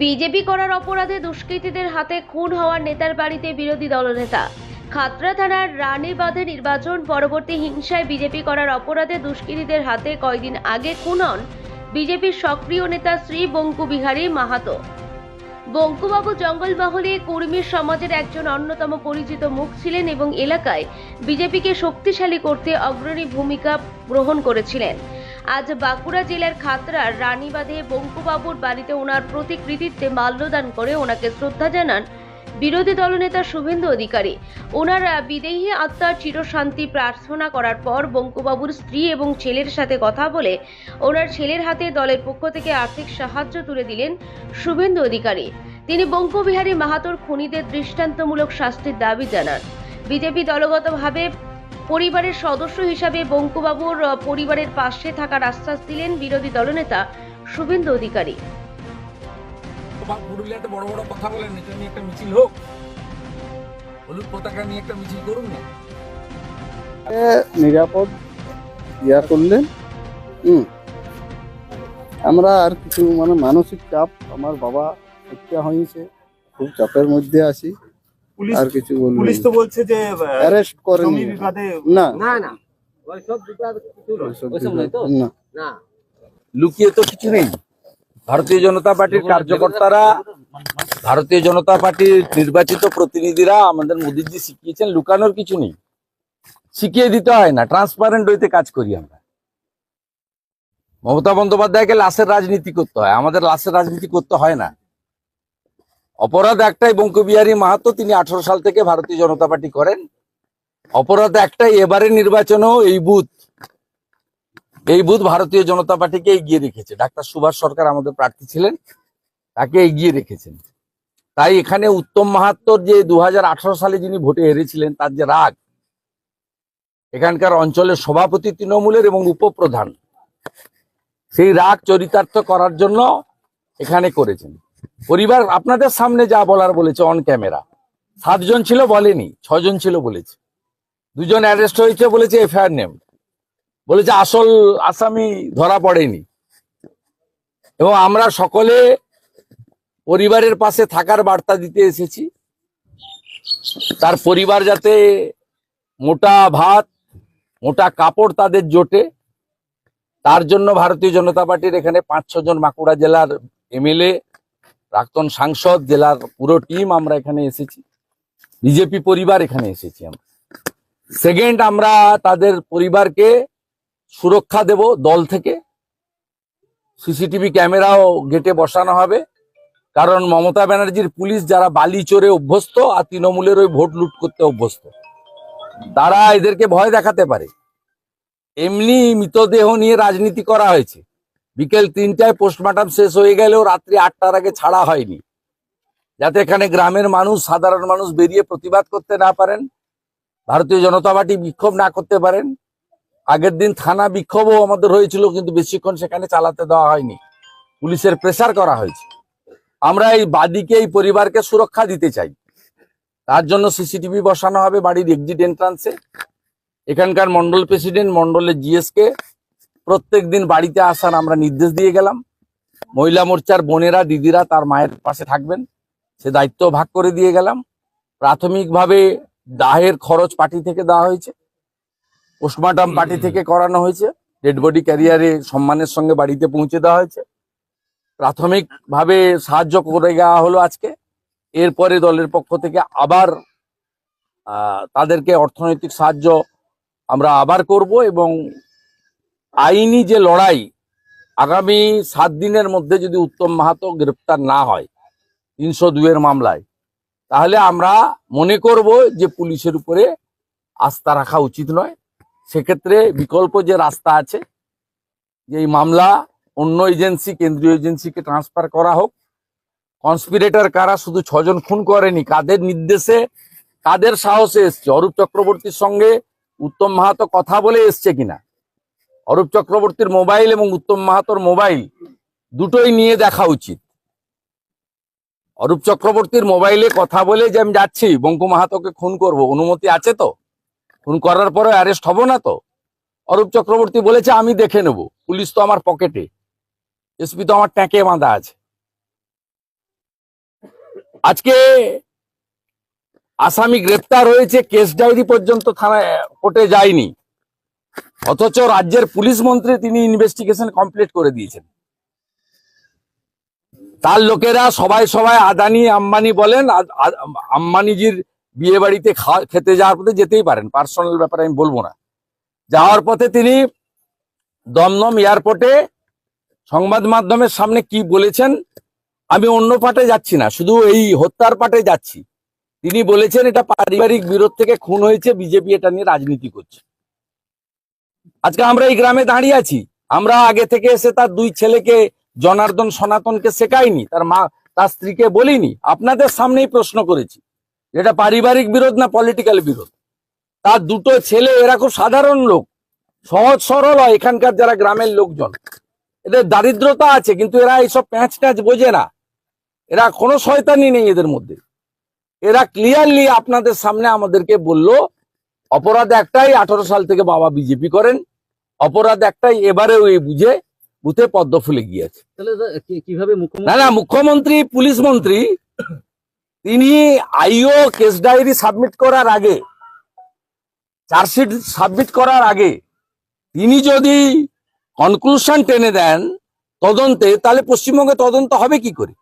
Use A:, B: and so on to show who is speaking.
A: BJP করার অপরাধে দুষ্কৃতীদের হাতে খুন হওয়ার নেতার বাড়িতে বিরোধী দলনেতা। খাতড়া থানার রানীবাঁধে নির্বাচন পরবর্তী হিংসায় বিজেপি করার অপরাধে দুষ্কৃতীদের হাতে কয়েকদিন আগে খুন হন বিজেপির সক্রিয় নেতা শ্রী বঙ্কু বিহারী মাহাতো। বঙ্কুবাবু জঙ্গলমহলে কুর্মী সমাজের একজন অন্যতম পরিচিত মুখ ছিলেন এবং এলাকায় বিজেপিকে শক্তিশালী করতে অগ্রণী ভূমিকা গ্রহণ করেছিলেন। আজ বাঁকুড়া জেলার খাতড়ার রানীবাঁধে বঙ্কুবাবুর বাড়িতে ওনার প্রতিকৃতিতে মাল্যদান করে ওনাকে শ্রদ্ধা জানান বিরোধী দলনেতা শুভেন্দু অধিকারী। ওনার বিদেহী আত্মার চিরশান্তি প্রার্থনা করার পর বঙ্কুবাবুর স্ত্রী এবং ছেলের সাথে কথা বলে ওনার ছেলের হাতে দলের পক্ষ থেকে আর্থিক সাহায্য তুলে দিলেন শুভেন্দু অধিকারী। তিনি বঙ্কু বিহারী মাহাতোর খুনিদের দৃষ্টান্তমূলক শাস্তির দাবি জানান। বিজেপি দলগতভাবে পরিবারের সদস্য হিসাবে বঙ্কুবাবুর পরিবারের পাশে থাকার আশ্বাস দিলেন বিরোধী দলনেতা শুভেন্দু অধিকারী।
B: পুরুলিয়াতে বড় বড় কথা বলেন, এটা নিয়ে একটা মিছিল হোক, হলুদ পতাকা নিয়ে একটা মিছিল করুন না।
C: নিরাপদ ইয়া করলেন। আমরা আর কিছু মানসিক চাপ, আমার বাবা হত্যা হয়েছে, খুব চাপের মধ্যে আছি। আর কিছু বলবো,
D: পুলিশ তো বলছে যে
C: অ্যারেস্ট করেনি। না
D: না না
C: না,
B: লুকিয়ে তো কিছু নেই। ভারতীয় জনতা পার্টির কার্যকর্তারা, ভারতীয় জনতা পার্টির নির্বাচিত প্রতিনিধিরা আমাদের মোদীজি শিখিয়েছেন, লুকানোর কিছু নেই, শিখিয়ে দিতে হয় না, ট্রান্সপারেন্ট হইতে কাজ করি আমরা। মমতা বন্দ্যোপাধ্যায়কে লাশের রাজনীতি করতে হয়, আমাদের লাশের রাজনীতি করতে হয় না। অপরাধ একটাই, বঙ্কু বিহারী মাহাতো তিনি 18 সাল থেকে ভারতীয় জনতা পার্টি করেন। অপরাধ একটাই, এবারে নির্বাচনেও এই বুথ ভারতীয় জনতা পার্টিকে এগিয়ে রেখেছে। ডাক্তার সুভাষ সরকার আমাদের প্রার্থী ছিলেন, তাকে এগিয়ে রেখেছেন। তাই এখানে উত্তম মাহাত্তর যে 2018 সালে যিনি ভোটে হেরেছিলেন, তার যে রাগ, এখানকার অঞ্চলের সভাপতি তৃণমূলের এবং উপপ্রধান, সেই রাগ চরিতার্থ করার জন্য এখানে করেছেন। পরিবার আপনাদের সামনে যা বলার বলেছে অন ক্যামেরা, 7 জন ছিল বলেনি, 6 জন ছিল বলেছে। 2 জন অ্যারেস্ট হয়েছে বলেছে, এফআইআর নেম বলেছে, আসল আসামি ধরা পড়েনি। এবং আমরা সকলে পরিবারের পাশে থাকার বার্তা দিতে এসেছি। তার পরিবার যাতে মোটা ভাত, মোটা কাপড় তাদের জোটে, তার জন্য ভারতীয় জনতা পার্টির এখানে 5-6 জন বাঁকুড়া জেলার এমএলএ, প্রাক্তন সাংসদ, জেলার পুরো টিম আমরা এখানে এসেছি। বিজেপি পরিবার এখানে এসেছি আমরা। সেকেন্ড, আমরা তাদের পরিবারকে সুরক্ষা দেব দল থেকে। সিসিটিভি ক্যামেরাও গেটে বসানো হবে, কারণ মমতা ব্যানার্জির পুলিশ যারা বালি চোরে অভ্যস্ত আর তৃণমূলের ওই ভোট লুট করতে অভ্যস্ত, তারা এদেরকে ভয় দেখাতে পারে। এমনি মৃতদেহ নিয়ে রাজনীতি করা হয়েছে, বিকেল 3টায় পোস্টমর্টম শেষ হয়ে গেলেও রাত্রি 8টার আগে ছাড়া হয়নি, যাতে এখানে গ্রামের মানুষ, সাধারণ মানুষ বেরিয়ে প্রতিবাদ করতে না পারেন, ভারতীয় জনতা পার্টি বিক্ষোভ না করতে পারেন। আগের দিন থানা বিক্ষোভও আমাদের হয়েছিল, কিন্তু বেশিক্ষণ সেখানে চালাতে দেওয়া হয়নি, পুলিশের প্রেসার করা হয়েছে। আমরা এই বাদীকে, এই পরিবারকে সুরক্ষা দিতে চাই, তার জন্য সিসিটিভি বসানো হবে বাড়ির এক্সিট এন্ট্রান্সে। এখানকার মন্ডল প্রেসিডেন্ট, মন্ডলের জিএসকে প্রত্যেক দিন বাড়িতে আসার আমরা নির্দেশ দিয়ে গেলাম। মহিলা মোর্চার বোনেরা, দিদিরা তার মায়ের পাশে থাকবেন, সে দায়িত্ব ভাগ করে দিয়ে গেলাম। প্রাথমিকভাবে দাহের খরচ পার্টি থেকে দেওয়া হয়েছে, পোস্টমর্টম পার্টি থেকে করানো হয়েছে, ডেড বডি ক্যারিয়ারে সম্মানের সঙ্গে বাড়িতে পৌঁছে দেওয়া হয়েছে। প্রাথমিকভাবে সাহায্য করে দেওয়া হলো আজকে। এরপরে দলের পক্ষ থেকে আবার তাদেরকে অর্থনৈতিক সাহায্য আমরা আবার করব। এবং আইনি যে লড়াই, আগামী 7 দিনের মধ্যে যদি উত্তম মাহাতো গ্রেপ্তার না হয় 302-এর মামলায়, তাহলে আমরা মনে করব যে পুলিশের উপরে আস্থা রাখা উচিত নয়। সেক্ষেত্রে বিকল্প যে রাস্তা আছে, যে এই মামলা অন্য এজেন্সি, কেন্দ্রীয় এজেন্সিকে ট্রান্সফার করা হোক। কনস্পিরেটর কারা, শুধু 6 জন খুন করেনি, কাদের নির্দেশে, কাদের সাহসে এসছে, অরূপ চক্রবর্তীর সঙ্গে উত্তম মাহাতো কথা বলে এসছে কিনা, অরূপ চক্রবর্তীর মোবাইল এবং উত্তম মাহাতোর মোবাইল দুটোই নিয়ে দেখা উচিত। অরূপ চক্রবর্তীর মোবাইলে কথা বলে যে আমি যাচ্ছি বঙ্কু মাহাতোকে খুন করব, অনুমতি আছে তো? খুন করার পরে অ্যারেস্ট হব না তো? অরূপ চক্রবর্তী বলেছে আমি দেখে নেব, পুলিশ তো আমার পকেটে, এসপি তো আমার ট্যাঁকে বাঁধা আছে। আজকে আসামি গ্রেপ্তার হয়েছে, কেস ডায়েরি পর্যন্ত থানায় কোর্টে যায়নি, অথচ রাজ্যের পুলিশ মন্ত্রী তিনি ইনভেস্টিগেশন কমপ্লিট করে দিয়েছেন। তার লোকেরা সবাই সবাই আদানি আম্বানি বলেন, আম্বানিজির বিয়ে বাড়িতে খেতে যাওয়ার পথে যেতেই পারেন, পার্সোনাল ব্যাপারে আমি বলবো না। যাওয়ার পথে তিনি দমদম এয়ারপোর্টে সংবাদ মাধ্যমের সামনে কি বলেছেন, আমি অন্য পাটে যাচ্ছি না, শুধু এই হত্যার পাটে যাচ্ছি। তিনি বলেছেন এটা পারিবারিক বিরোধ থেকে খুন হয়েছে, বিজেপি এটা নিয়ে রাজনীতি করছে। আজকে আমরা এই গ্রামে দাঁড়িয়ে আছি, আমরা আগে থেকে এসে তার দুই ছেলেকে জনার্দন সনাতনকে শেখাইনি, তার মা তার স্ত্রীকে বলিনি, আপনাদের সামনেই প্রশ্ন করেছি এটা পারিবারিক বিরোধ না পলিটিক্যাল বিরোধ। তার দুটো ছেলে এরা খুব সাধারণ লোক, সহজ সরল হয়, এখানকার যারা গ্রামের লোকজন, এদের দারিদ্রতা আছে কিন্তু এরা এইসব প্যাঁচ ট্যাঁচ বোঝে না, এরা কোনো শয়তানি নেই এদের মধ্যে। এরা ক্লিয়ারলি আপনাদের সামনে আমাদেরকে বলল অপরাধ একটাই, 18 সাল থেকে বাবা বিজেপি করেন, অপরাধ একটাই, এবারেও এই বুথে পদ্ম ফুলে গিয়েছে।
D: তাহলে কিভাবে
B: না মুখ্যমন্ত্রী পুলিশ মন্ত্রী তিনি আইও কেস ডায়েরি সাবমিট করার আগে, চার্জশিট সাবমিট করার আগে তিনি যদি কনক্লুশন টেনে দেন তদন্তে, তাহলে পশ্চিমবঙ্গে তদন্ত হবে কি করে?